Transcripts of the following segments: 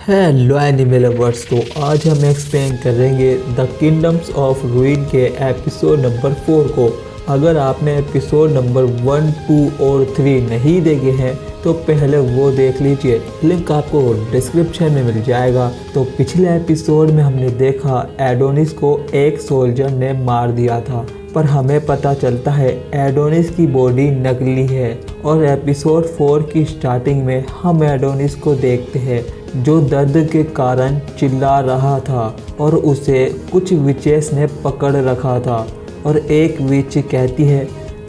Hello anime lovers. तो आज हम एक्सप्लेन करेंगे द किंगडम्स ऑफ रूइन के एपिसोड नंबर 4 को। अगर आपने एपिसोड नंबर 1, 2 और 3 नहीं देखे हैं तो पहले वो देख लीजिए, लिंक आपको डिस्क्रिप्शन में मिल जाएगा। तो पिछले एपिसोड में हमने देखा एडोनिस को एक सोल्जर ने मार दिया था, पर हमें पता चलता है एडोनिस की बॉडी नकली है। और एपिसोड 4 की स्टार्टिंग में हम एडोनिस को देखते हैं जो दर्द के कारण चिल्ला रहा था और उसे कुछ विचेस ने पकड़ रखा था। और एक विच कहती है,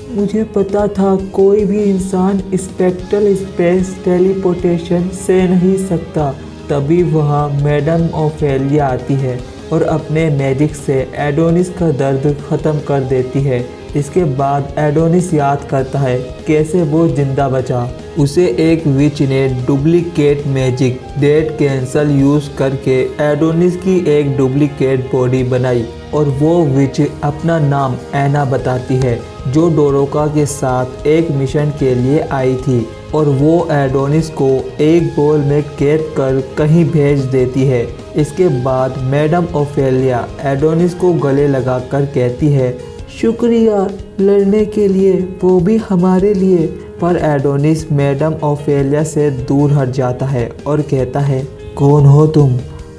मुझे पता था कोई भी इंसान स्पेक्ट्रल स्पेस टेलीपोर्टेशन से नहीं सकता। तभी वहाँ मैडम ओफेलिया आती है और अपने मैजिक से एडोनिस का दर्द ख़त्म कर देती है। इसके बाद एडोनिस याद करता है कैसे वो जिंदा बचा। उसे एक विच ने डुप्लीकेट मैजिक डेट कैंसल यूज़ करके एडोनिस की एक डुप्लीकेट बॉडी बनाई और वो विच अपना नाम एना बताती है, जो डोरोका के साथ एक मिशन के लिए आई थी। और वो एडोनिस को एक बॉल में कैद कर कहीं भेज देती है। इसके बाद मैडम ओफेलिया एडोनिस को गले लगाकर कहती है, शुक्रिया लड़ने के लिए, वो भी हमारे लिए। पर एडोनिस मैडम ओफेलिया से दूर हट जाता है और कहता है, कौन हो तुम?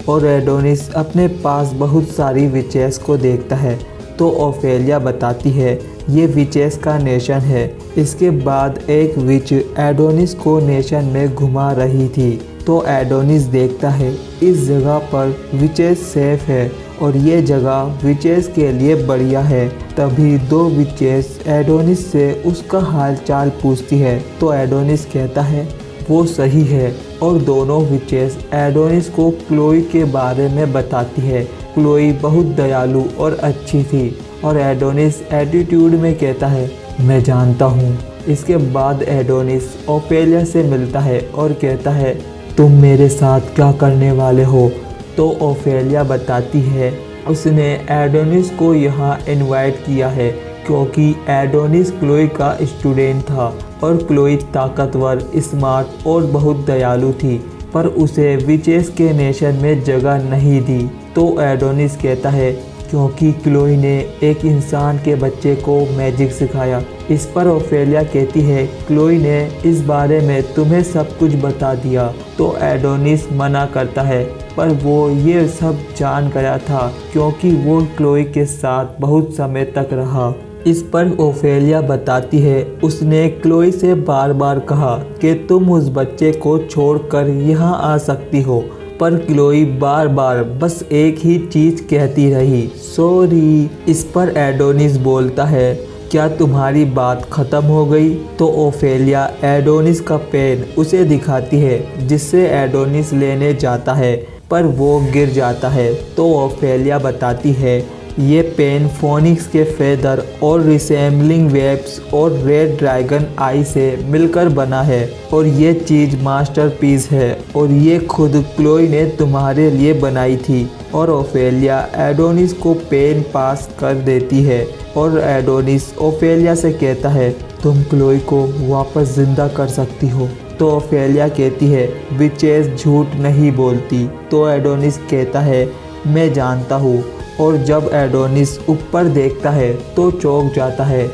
और एडोनिस अपने पास बहुत सारी विचेस को देखता है तो ओफेलिया बताती है ये विचेस का नेशन है। इसके बाद एक विच एडोनिस को नेशन में घुमा रही थी तो एडोनिस देखता है इस जगह पर विचेस सेफ है और ये जगह विचेस के लिए बढ़िया है। तभी दो विचेस एडोनिस से उसका हालचाल पूछती है तो एडोनिस कहता है वो सही है। और दोनों विचेस एडोनिस को क्लोई के बारे में बताती है। क्लोई बहुत दयालु और अच्छी थी और एडोनिस एटीट्यूड में कहता है, मैं जानता हूँ। इसके बाद एडोनिस ओफेलिया से मिलता है और कहता है, तुम मेरे साथ क्या करने वाले हो? तो ओफेलिया बताती है उसने एडोनिस को यहाँ इनवाइट किया है क्योंकि एडोनिस क्लोई का स्टूडेंट था और क्लोई ताकतवर, स्मार्ट और बहुत दयालु थी, पर उसे विचेस के नेशन में जगह नहीं दी। तो एडोनिस कहता है क्योंकि क्लोई ने एक इंसान के बच्चे को मैजिक सिखाया। इस पर ओफेलिया कहती है क्लोई ने इस बारे में तुम्हें सब कुछ बता दिया। तो एडोनिस मना करता है, पर वो ये सब जान गया था क्योंकि वो क्लोई के साथ बहुत समय तक रहा। इस पर ओफेलिया बताती है उसने क्लोई से बार बार कहा कि तुम उस बच्चे को छोड़कर यहाँ आ सकती हो, पर क्लोई बार बार बस एक ही चीज़ कहती रही, सॉरी। इस पर एडोनिस बोलता है, क्या तुम्हारी बात ख़त्म हो गई? तो ओफेलिया एडोनिस का पेन उसे दिखाती है जिससे एडोनिस लेने जाता है, पर वो गिर जाता है। तो ओफेलिया बताती है ये पेन फोनिक्स के फेदर और रिसेम्बलिंग वेब्स और रेड ड्रैगन आई से मिलकर बना है और ये चीज़ मास्टरपीस है और ये खुद क्लोई ने तुम्हारे लिए बनाई थी। और ओफेलिया एडोनिस को पेन पास कर देती है और एडोनिस ओफेलिया से कहता है तुम क्लोई को वापस ज़िंदा कर सकती हो। तो ओफेलिया कहती है विचेस झूठ नहीं बोलती। तो एडोनिस कहता है मैं जानता हूँ। और जब एडोनिस ऊपर देखता है तो चौंक जाता है,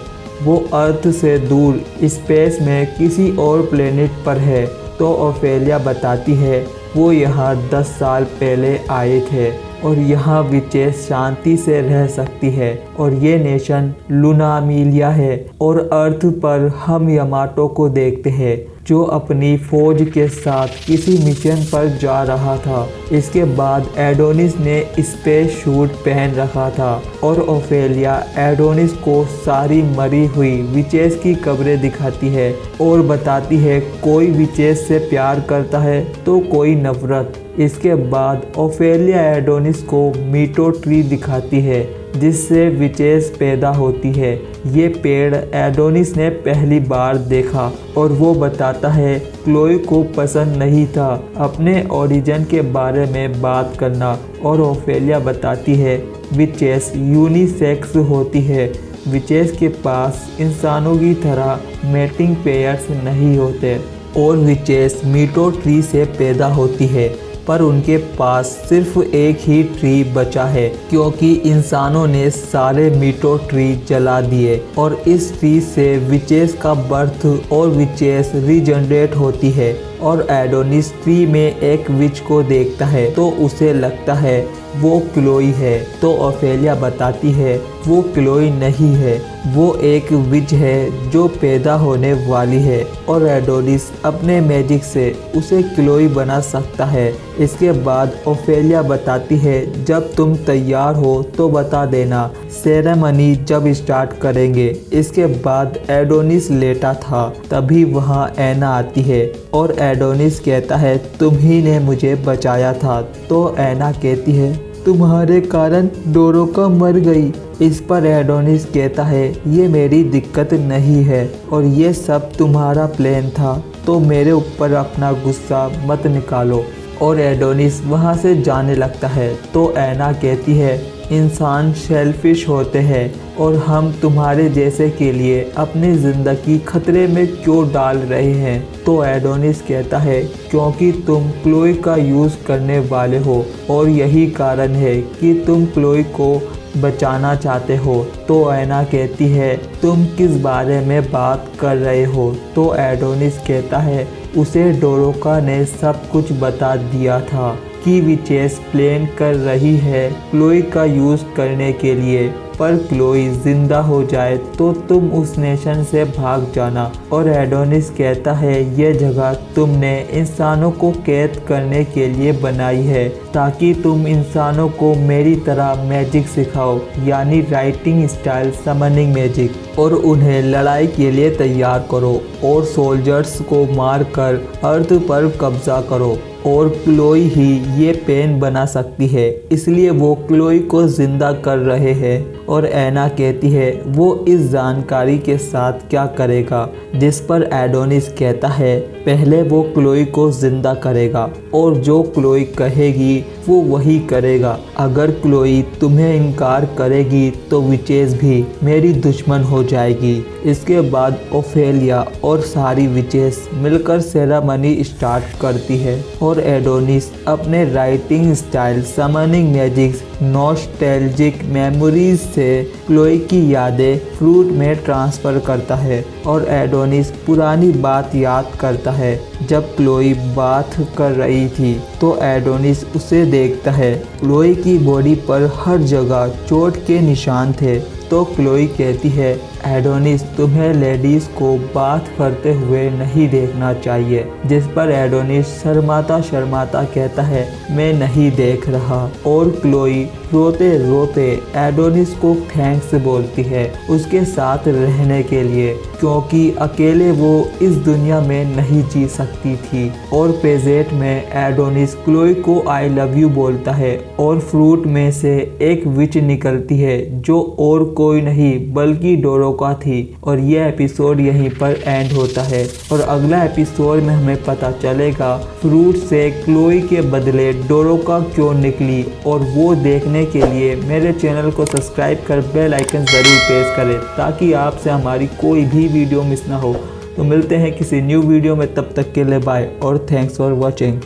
वो अर्थ से दूर स्पेस में किसी और प्लेनेट पर है। तो ओफेलिया बताती है वो यहाँ 10 साल पहले आए थे और यहाँ विचेस शांति से रह सकती है और ये नेशन लुनामिलिया है। और अर्थ पर हम यामाटो को देखते हैं जो अपनी फौज के साथ किसी मिशन पर जा रहा था। इसके बाद एडोनिस ने स्पेस सूट पहन रखा था और ओफेलिया एडोनिस को सारी मरी हुई विचेस की कब्रें दिखाती है और बताती है कोई विचेस से प्यार करता है तो कोई नफरत। इसके बाद ओफेलिया एडोनिस को मीटो ट्री दिखाती है जिससे विचेस पैदा होती है। ये पेड़ एडोनिस ने पहली बार देखा और वो बताता है क्लोई को पसंद नहीं था अपने ओरिजिन के बारे में बात करना। और ओफेलिया बताती है विचेस यूनिसेक्स होती है, विचेस के पास इंसानों की तरह मेटिंग पेयर्स नहीं होते और विचेस मीटो ट्री से पैदा होती है। पर उनके पास सिर्फ एक ही ट्री बचा है, क्योंकि इंसानों ने सारे मीटो ट्री जला दिए और इस ट्री से विचेस का बर्थ और विचेस रीजनरेट होती है। और एडोनिस ट्री में एक विच को देखता है तो उसे लगता है वो क्लोई है, तो ओफेलिया बताती है वो क्लोई नहीं है, वो एक विच है जो पैदा होने वाली है और एडोनिस अपने मैजिक से उसे क्लोई बना सकता है। इसके बाद ओफेलिया बताती है जब तुम तैयार हो तो बता देना, सेरेमनी जब स्टार्ट करेंगे। इसके बाद एडोनिस लेटा था, तभी वहाँ ऐना आती है और एडोनिस कहता है तुम ही ने मुझे बचाया था। तो ऐना कहती है तुम्हारे कारण डोरोका मर गई। इस पर एडोनिस कहता है ये मेरी दिक्कत नहीं है और ये सब तुम्हारा प्लान था, तो मेरे ऊपर अपना गुस्सा मत निकालो। और एडोनिस वहाँ से जाने लगता है। तो ऐना कहती है इंसान सेल्फिश होते हैं और हम तुम्हारे जैसे के लिए अपनी ज़िंदगी खतरे में क्यों डाल रहे हैं। तो एडोनिस कहता है क्योंकि तुम क्लोई का यूज़ करने वाले हो और यही कारण है कि तुम क्लोई को बचाना चाहते हो। तो ऐना कहती है तुम किस बारे में बात कर रहे हो। तो एडोनिस कहता है उसे डोरोका ने सब कुछ बता दिया था कि विचेस प्लान कर रही है क्लोई का यूज़ करने के लिए, पर क्लोई जिंदा हो जाए तो तुम उस नेशन से भाग जाना। और एडोनिस कहता है यह जगह तुमने इंसानों को कैद करने के लिए बनाई है ताकि तुम इंसानों को मेरी तरह मैजिक सिखाओ, यानी राइटिंग स्टाइल समनिंग मैजिक, और उन्हें लड़ाई के लिए तैयार करो और सोल्जर्स को मारकर अर्थ पर कब्जा करो। और क्लोई ही ये पेन बना सकती है, इसलिए वो क्लोई को जिंदा कर रहे हैं। और ऐना कहती है वो इस जानकारी के साथ क्या करेगा, जिस पर एडोनिस कहता है पहले वो क्लोई को जिंदा करेगा और जो क्लोई कहेगी वो वही करेगा। अगर क्लोई तुम्हें इनकार करेगी तो विचेस भी मेरी दुश्मन हो जाएगी। इसके बाद ओफेलिया और सारी विचेस मिलकर सेरेमनी स्टार्ट करती है और एडोनिस अपने writing style summoning magics nostalgic memories से क्लोई की यादें फ्रूट में ट्रांसफ़र करता है। और एडोनिस पुरानी बात याद करता है जब क्लोई बात कर रही थी। तो एडोनिस उसे देखता है, क्लोई की बॉडी पर हर जगह चोट के निशान थे। तो क्लोई कहती है एडोनिस तुम्हें लेडीज़ को बात करते हुए नहीं देखना चाहिए, जिस पर एडोनिस शर्माता शर्माता कहता है मैं नहीं देख रहा। और क्लोई रोते रोते एडोनिस को थैंक्स बोलती है उसके साथ रहने के लिए, क्योंकि अकेले वो इस दुनिया में नहीं जी सकती थी। और पेजेट में एडोनिस क्लोई को आई लव यू बोलता है और फ्रूट में से एक विच निकलती है जो और कोई नहीं बल्कि डोरोका थी। और यह एपिसोड यहीं पर एंड होता है और अगला एपिसोड में हमें पता चलेगा फ्रूट से क्लोई के बदले डोरोका क्यों निकली। और वो देखने के लिए मेरे चैनल को सब्सक्राइब कर बेल आइकन ज़रूर प्रेस करें ताकि आपसे हमारी कोई भी वीडियो मिस ना हो। तो मिलते हैं किसी न्यू वीडियो में, तब तक के लिए बाय और थैंक्स फॉर वॉचिंग।